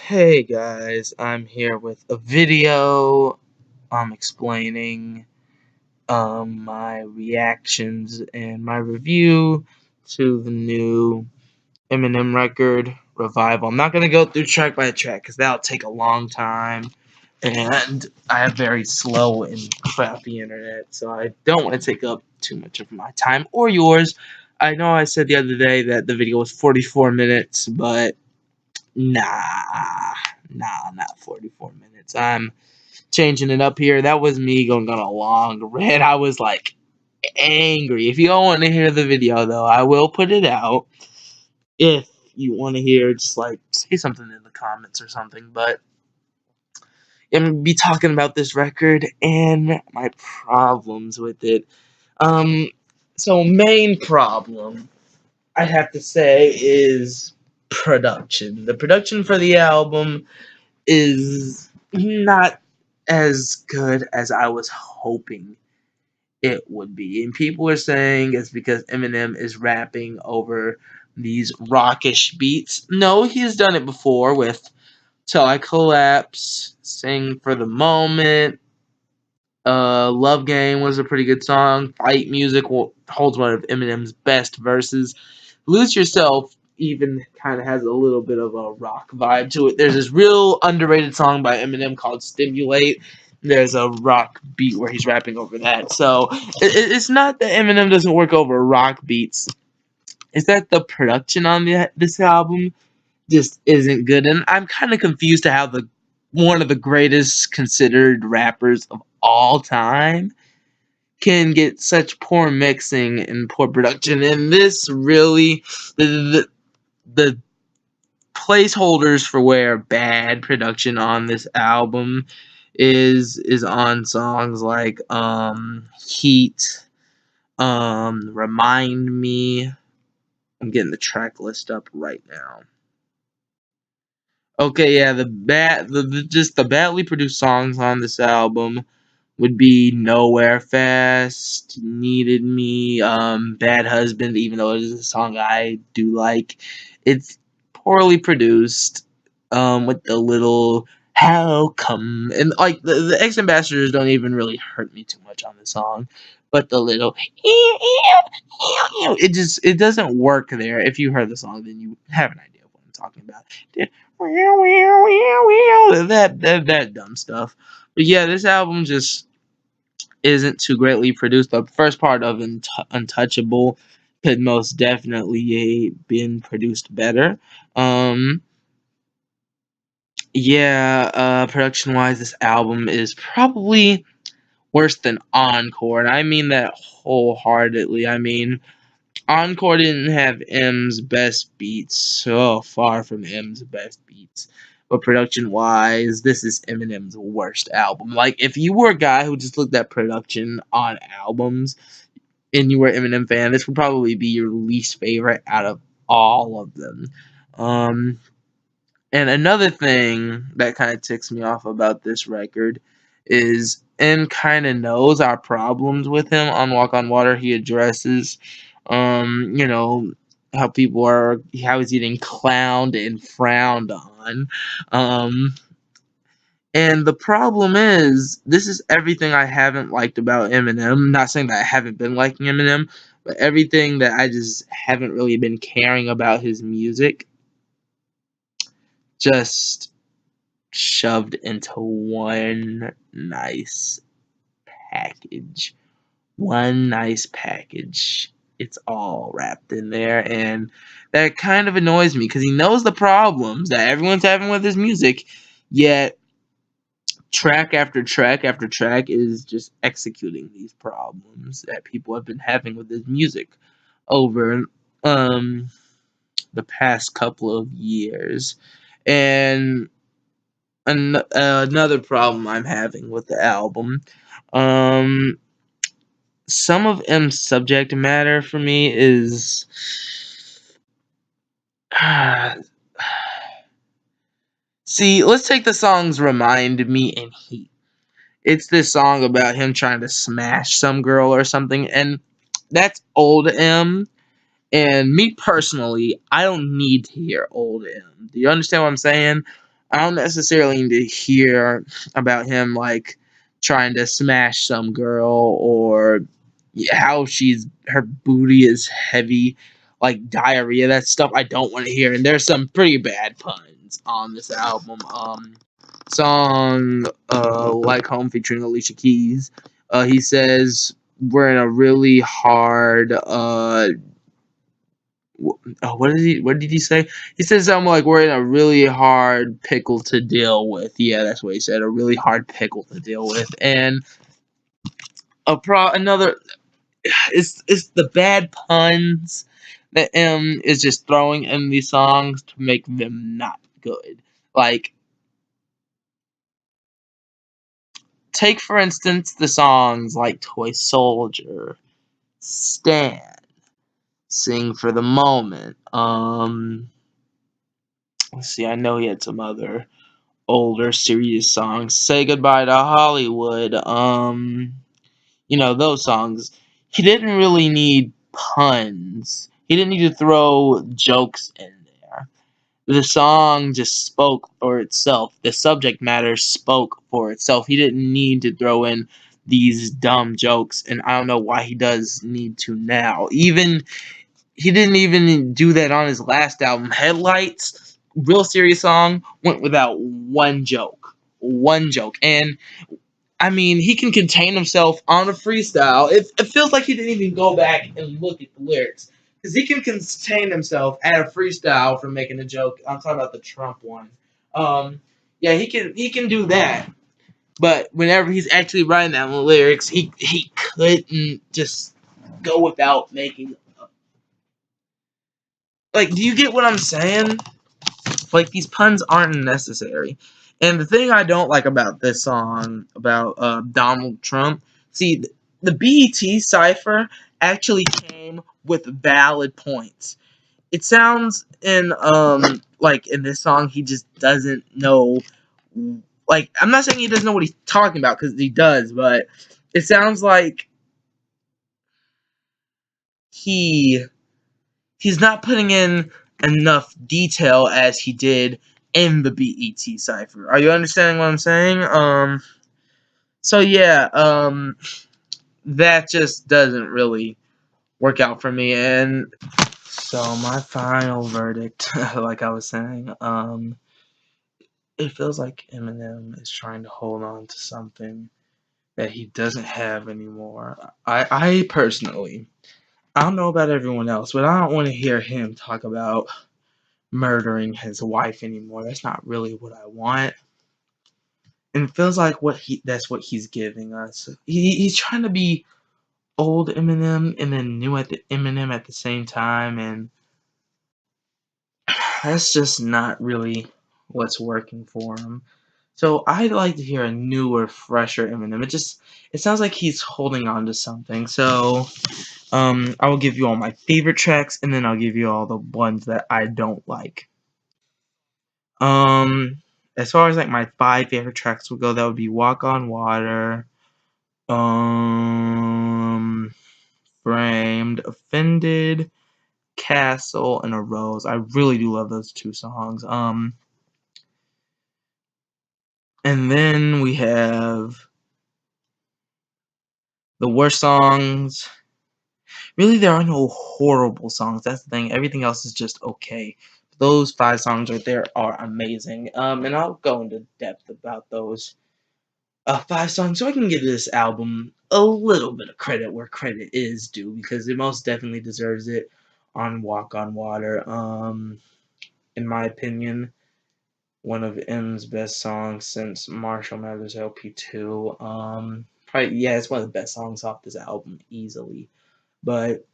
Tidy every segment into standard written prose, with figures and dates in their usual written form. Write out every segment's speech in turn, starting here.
Hey guys, I'm here with a video explaining my reactions and my review to the new Eminem record, Revival. I'm not going to go through track by track because that'll take a long time, and I have very slow and crappy internet, so I don't want to take up too much of my time or yours. I know I said the other day that the video was 44 minutes, but not 44 minutes. I'm changing it up here. That was me going on a long rant. I was like angry. If you don't want to hear the video though, I will put it out. If you want to hear, just like say something in the comments or something. But I'm gonna be talking about this record and my problems with it. Um, so main problem I'd have to say is production. The production for the album is not as good as I was hoping it would be. And people are saying it's because Eminem is rapping over these rockish beats. No, he's done it before with Till I Collapse, Sing for the Moment. Love Game was a pretty good song. Fight Music holds one of Eminem's best verses. Lose Yourself even kind of has a little bit of a rock vibe to it. There's this real underrated song by Eminem called Stimulate. There's a rock beat where he's rapping over that. So it's not that Eminem doesn't work over rock beats. It's that the production on this album just isn't good. And I'm kind of confused to how the one of the greatest considered rappers of all time can get such poor mixing and poor production. And this really, the placeholders for where bad production on this album is on songs like Heat, Remind Me. I'm getting the track list up right now. Okay, yeah, just the badly produced songs on this album would be Nowhere Fast, Needed Me, Bad Husband, even though it is a song I do like. It's poorly produced, with the little how come, and like the X Ambassadors don't even really hurt me too much on the song, but the little it doesn't work there. If you heard the song, then you have an idea of what I'm talking about. That dumb stuff. But yeah, this album just isn't too greatly produced. The first part of Untouchable could most definitely been produced better. Yeah, production wise, this album is probably worse than Encore, and I mean that wholeheartedly. I mean, Encore didn't have M's best beats, so far from M's best beats. But production wise, this is Eminem's worst album. Like, if you were a guy who just looked at production on albums and you were an Eminem fan, this would probably be your least favorite out of all of them. Um, and another thing that kind of ticks me off about this record is M kind of knows our problems with him. On Walk on Water, he addresses, you know, how people are, how he's getting clowned and frowned on. Um, and the problem is, this is everything I haven't liked about Eminem. I'm not saying that I haven't been liking Eminem, but everything that I just haven't really been caring about his music, just shoved into one nice package. One nice package. It's all wrapped in there, and that kind of annoys me because he knows the problems that everyone's having with his music, yet track after track after track is just executing these problems that people have been having with his music over the past couple of years. And another problem I'm having with the album, um, some of M's subject matter for me is see, let's take the songs Remind Me and Heat. It's this song about him trying to smash some girl or something, and that's old M. And me personally, I don't need to hear old M. Do you understand what I'm saying? I don't necessarily need to hear about him like trying to smash some girl or how her booty is heavy, like diarrhea. That stuff I don't want to hear. And there's some pretty bad puns on this album. Song Like Home featuring Alicia Keys. He says we're in a really hard what did he say? He said something like we're in a really hard pickle to deal with. Yeah, that's what he said. A really hard pickle to deal with. And another it's the bad puns that M is just throwing in these songs to make them not good. Like, take for instance the songs like Toy Soldier, Stand, Sing for the Moment. Let's see, I know he had some other older serious songs. Say Goodbye to Hollywood. Those songs. He didn't really need puns. He didn't need to throw jokes in there. The song just spoke for itself. The subject matter spoke for itself. He didn't need to throw in these dumb jokes, and I don't know why he does need to now. He didn't even do that on his last album. Headlights, real serious song, went without one joke. One joke. And I mean, he can contain himself on a freestyle. It feels like he didn't even go back and look at the lyrics. Because he can contain himself at a freestyle from making a joke. I'm talking about the Trump one. Yeah, he can do that. But whenever he's actually writing down the lyrics, he couldn't just go without making. Like, do you get what I'm saying? Like, these puns aren't necessary. And the thing I don't like about this song, about Donald Trump, see, the BET cipher actually came with valid points. It sounds like in this song, he just doesn't know. Like, I'm not saying he doesn't know what he's talking about, because he does, but it sounds like he he's not putting in enough detail as he did in the BET cipher. Are you understanding what I'm saying? So yeah, that just doesn't really work out for me. And so my final verdict, like I was saying, it feels like Eminem is trying to hold on to something that he doesn't have anymore. I personally, I don't know about everyone else, but I don't want to hear him talk about murdering his wife anymore. That's not really what I want. And it feels like that's what he's giving us. He's trying to be old Eminem and then new at the Eminem at the same time, and that's just not really what's working for him. So I'd like to hear a newer, fresher Eminem. It sounds like he's holding on to something. So I will give you all my favorite tracks, and then I'll give you all the ones that I don't like. Um, as far as like my 5 favorite tracks will go, that would be Walk on Water, um, Framed, Offended, Castle, and A Rose. I really do love those 2 songs. And then we have the worst songs. Really, there are no horrible songs. That's the thing. Everything else is just okay. Those 5 songs right there are amazing. And I'll go into depth about those 5 songs, so I can give this album a little bit of credit where credit is due, because it most definitely deserves it on Walk on Water. In my opinion, one of M's best songs since Marshall Mathers LP2. Probably, yeah, it's one of the best songs off this album, easily. But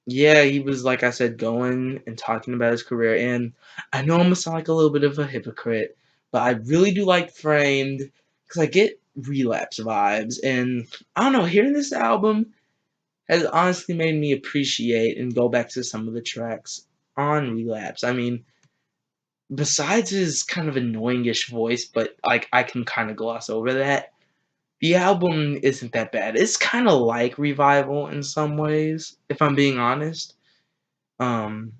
yeah, he was, like I said, going and talking about his career, and I know I'm gonna sound like a little bit of a hypocrite, but I really do like Framed, because I get Relapse vibes, and I don't know, hearing this album has honestly made me appreciate and go back to some of the tracks on Relapse. I mean, besides his kind of annoyingish voice, but like I can kind of gloss over that, the album isn't that bad. It's kind of like Revival in some ways, if I'm being honest. Um,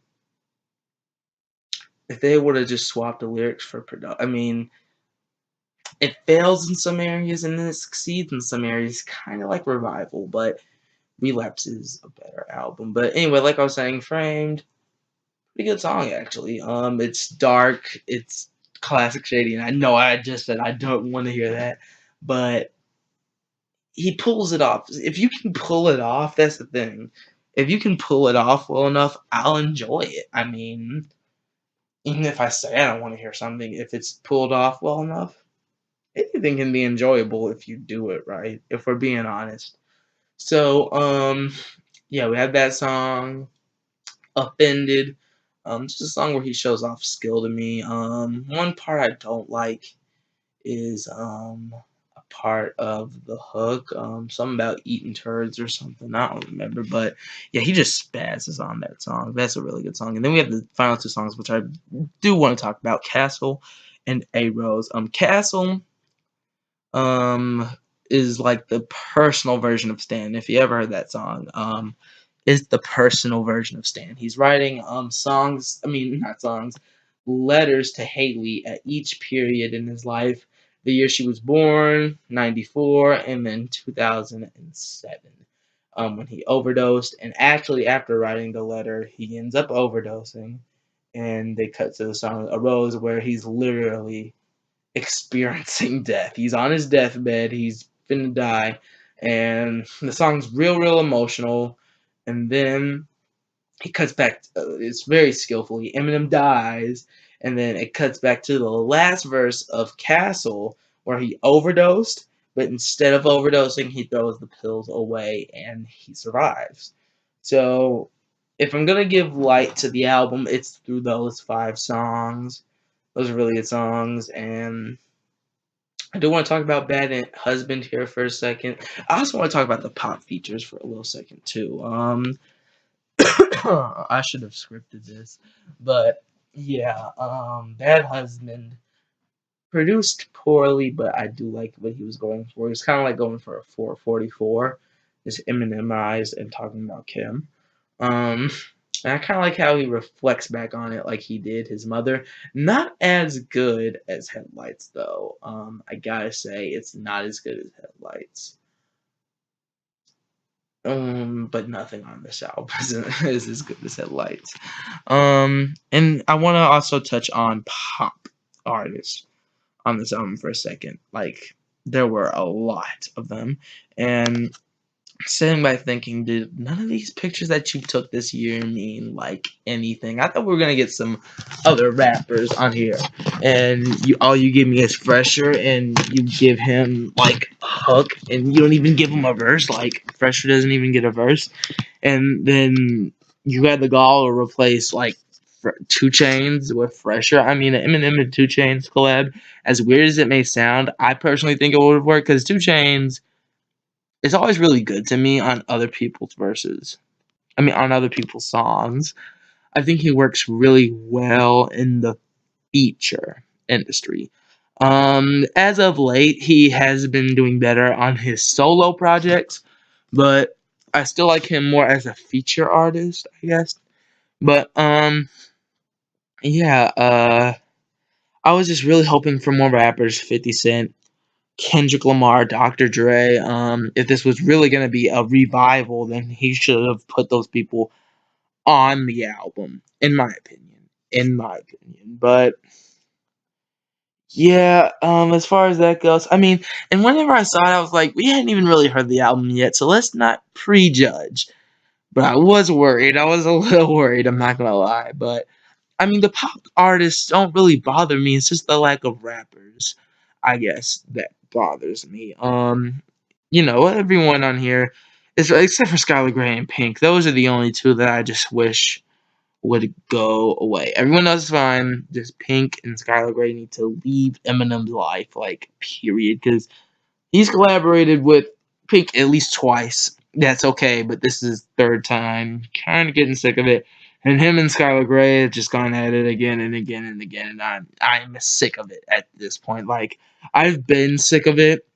if they would have just swapped the lyrics for production, I mean, it fails in some areas and then it succeeds in some areas, kind of like Revival, but Relapse is a better album. But anyway, like I was saying, Framed, pretty good song actually. It's dark, it's classic Shady, and I know I just said I don't want to hear that, but he pulls it off. If you can pull it off, that's the thing. If you can pull it off well enough, I'll enjoy it. I mean, even if I say I don't want to hear something, if it's pulled off well enough, anything can be enjoyable if you do it right, if we're being honest. So, yeah, we have that song, Offended. Just a song where he shows off skill to me. One part I don't like is a part of the hook, something about eating turds or something. I don't remember, but yeah, he just spazzes on that song. That's a really good song. And then we have the final two songs, which I do want to talk about: Castle and A Rose. Castle um is like the personal version of Stan. If you ever heard that song, is the personal version of Stan. He's writing songs, I mean not songs, letters to Haley at each period in his life. The year she was born, 94, and then 2007. When he overdosed, and actually after writing the letter, he ends up overdosing, and they cut to the song A Rose where he's literally experiencing death. He's on his deathbed. He's finna die, and the song's real emotional. And then he cuts back. It's very skillfully. Eminem dies, and then it cuts back to the last verse of Castle where he overdosed. But instead of overdosing, he throws the pills away and he survives. So, if I'm gonna give light to the album, it's through those 5 songs. Those are really good songs, and I do want to talk about Bad Husband here for a second. I also want to talk about the pop features for a little second too. I should have scripted this, but yeah, Bad Husband produced poorly, but I do like what he was going for. It's kind of like going for a 444, just Eminemized and talking about Kim. Um, and I kind of like how he reflects back on it like he did his mother. Not as good as Headlights, though. I gotta say, it's not as good as Headlights. But nothing on this album is as good as Headlights. And I want to also touch on pop artists on this album for a second. Like, there were a lot of them, and sitting back thinking, did none of these pictures that you took this year mean like anything? I thought we were gonna get some other rappers on here, and all you give me is Fresher, and you give him like a hook, and you don't even give him a verse. Like Fresher doesn't even get a verse, and then you had the gall to replace like 2 Chainz with Fresher. I mean, an Eminem and 2 Chainz collab, as weird as it may sound, I personally think it would have worked because 2 Chainz is always really good to me on other people's verses. I mean, on other people's songs. I think he works really well in the feature industry. As of late, he has been doing better on his solo projects, but I still like him more as a feature artist, I guess. But yeah, I was just really hoping for more rappers, 50 Cent, Kendrick Lamar, Dr. Dre. If this was really gonna be a revival, then he should have put those people on the album, in my opinion. In my opinion. But yeah, as far as that goes, I mean, and whenever I saw it, I was like, we hadn't even really heard the album yet, so let's not prejudge. But I was worried. I was a little worried, I'm not gonna lie. But I mean, the pop artists don't really bother me. It's just the lack of rappers, I guess, that bothers me. Everyone on here is except for Skylar Grey and Pink. Those are the only two that I just wish would go away. Everyone else is fine. Just Pink and Skylar Grey need to leave Eminem's life, like period, because he's collaborated with Pink at least twice. That's okay, but this is his third time. Kind of getting sick of it. And him and Skylar Grey have just gone at it again and again and again, and I'm sick of it at this point. Like, I've been sick of it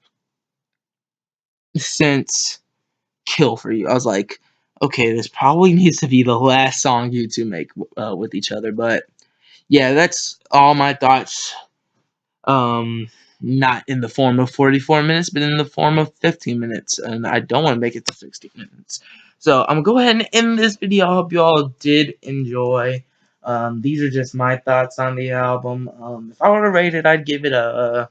since Kill for You. I was like, okay, this probably needs to be the last song you two make with each other, but yeah, that's all my thoughts. Not in the form of 44 minutes, but in the form of 15 minutes, and I don't want to make it to 60 minutes. So I'm gonna go ahead and end this video. I hope you all did enjoy. These are just my thoughts on the album. If I were to rate it, I'd give it a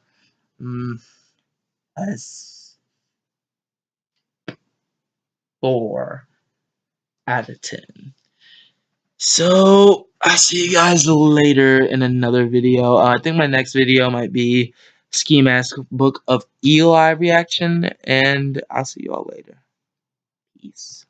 4 out of 10. So I'll see you guys later in another video. I think my next video might be Ski Mask Book of Eli reaction, and I'll see you all later. Peace.